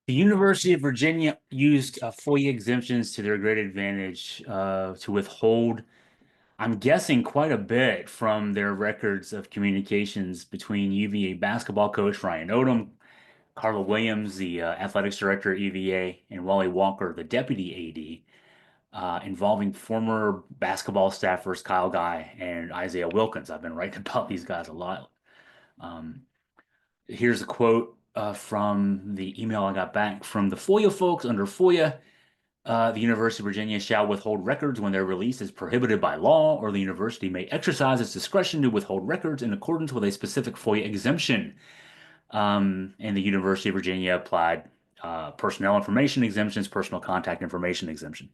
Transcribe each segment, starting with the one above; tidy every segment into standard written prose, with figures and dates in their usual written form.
The University of Virginia used FOIA exemptions to their great advantage to withhold, I'm guessing, quite a bit from their records of communications between UVA basketball coach Ryan Odom, Carla Williams, the athletics director at UVA, and Wally Walker, the deputy AD, involving former basketball staffers Kyle Guy and Isaiah Wilkins. I've been writing about these guys a lot. Um, Here's a quote from the email I got back from the FOIA folks under FOIA. The University of Virginia shall withhold records when their release is prohibited by law, or the university may exercise its discretion to withhold records in accordance with a specific FOIA exemption. And the University of Virginia applied personnel information exemptions, personal contact information exemption.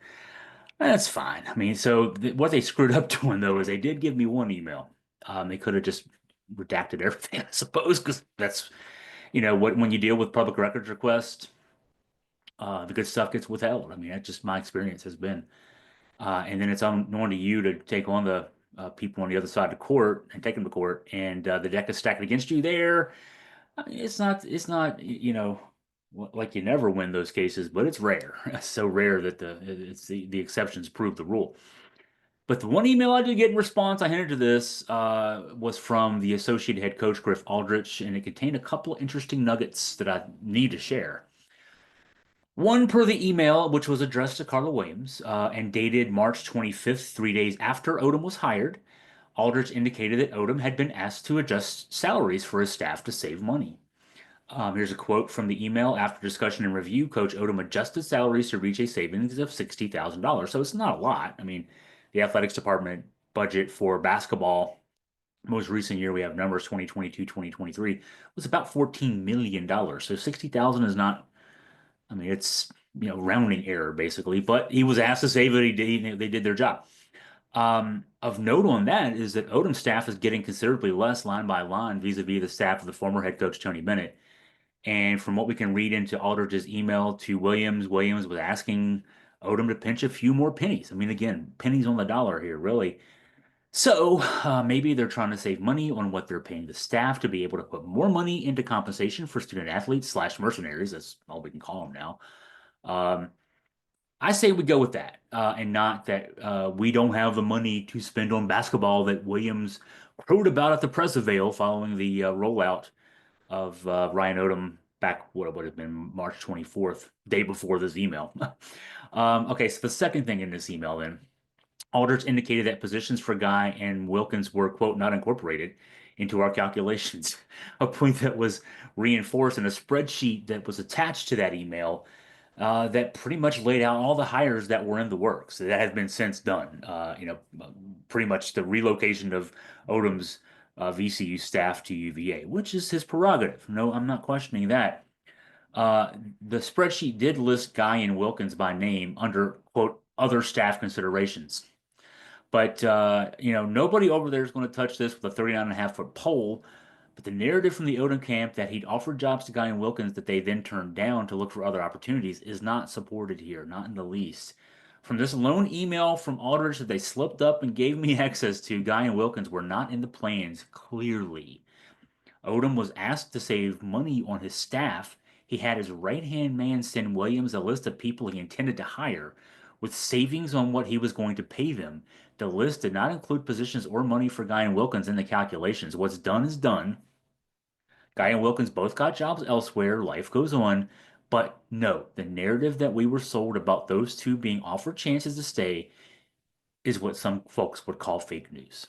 That's fine. I mean, so what they screwed up doing though is they did give me one email. They could have just redacted everything, I suppose, because that's what when you deal with public records requests, the good stuff gets withheld. I mean, that's just my experience has been. And then it's on to you to take on the people on the other side of the court and take them to court, and the deck is stacked against you there. I mean, it's not like you never win those cases, but it's rare. It's so rare that the exceptions prove the rule. But the one email I did get in response, I hinted to this, was from the associate head coach, Griff Aldrich, and it contained a couple of interesting nuggets that I need to share. One per the email, which was addressed to Carla Williams and dated March 25th, 3 days after Odom was hired. Aldrich indicated that Odom had been asked to adjust salaries for his staff to save money. Here's a quote from the email. After discussion and review, Coach Odom adjusted salaries to reach a savings of $60,000. So it's not a lot. I mean, the athletics department budget for basketball, most recent year we have numbers 2022, 2023, was about $14 million. So 60,000 is not, I mean, it's, rounding error basically, but he was asked to save it. They did their job. Of note on that is that Odom's staff is getting considerably less line by line vis-a-vis the staff of the former head coach Tony Bennett. And from what we can read into Aldridge's email to Williams, Williams was asking Odom to pinch a few more pennies. I mean, again, pennies on the dollar here, really. So maybe they're trying to save money on what they're paying the staff to be able to put more money into compensation for student athletes slash mercenaries. That's all we can call them now. Um, I say we go with that, and not that we don't have the money to spend on basketball that Williams crowed about at the press avail following the rollout of Ryan Odom back, what would have been March 24th, day before this email. Okay, so the second thing in this email then, Alders indicated that positions for Guy and Wilkins were, quote, not incorporated into our calculations, a point that was reinforced in a spreadsheet that was attached to that email that pretty much laid out all the hires that were in the works that have been since done. Pretty much the relocation of Odom's VCU staff to UVA, which is his prerogative. No, I'm not questioning that. The spreadsheet did list Guy and Wilkins by name under, quote, other staff considerations. But nobody over there is going to touch this with a 39.5-foot pole. But the narrative from the Odom camp that he'd offered jobs to Guy and Wilkins that they then turned down to look for other opportunities is not supported here, not in the least. From this lone email from Aldridge that they slipped up and gave me access to, Guy and Wilkins were not in the plans, clearly. Odom was asked to save money on his staff. He had his right-hand man send Williams a list of people he intended to hire, with savings on what he was going to pay them. The list did not include positions or money for Guy and Wilkins in the calculations. What's done is done. Guy and Wilkins both got jobs elsewhere. Life goes on. But no, the narrative that we were sold about those two being offered chances to stay is what some folks would call fake news.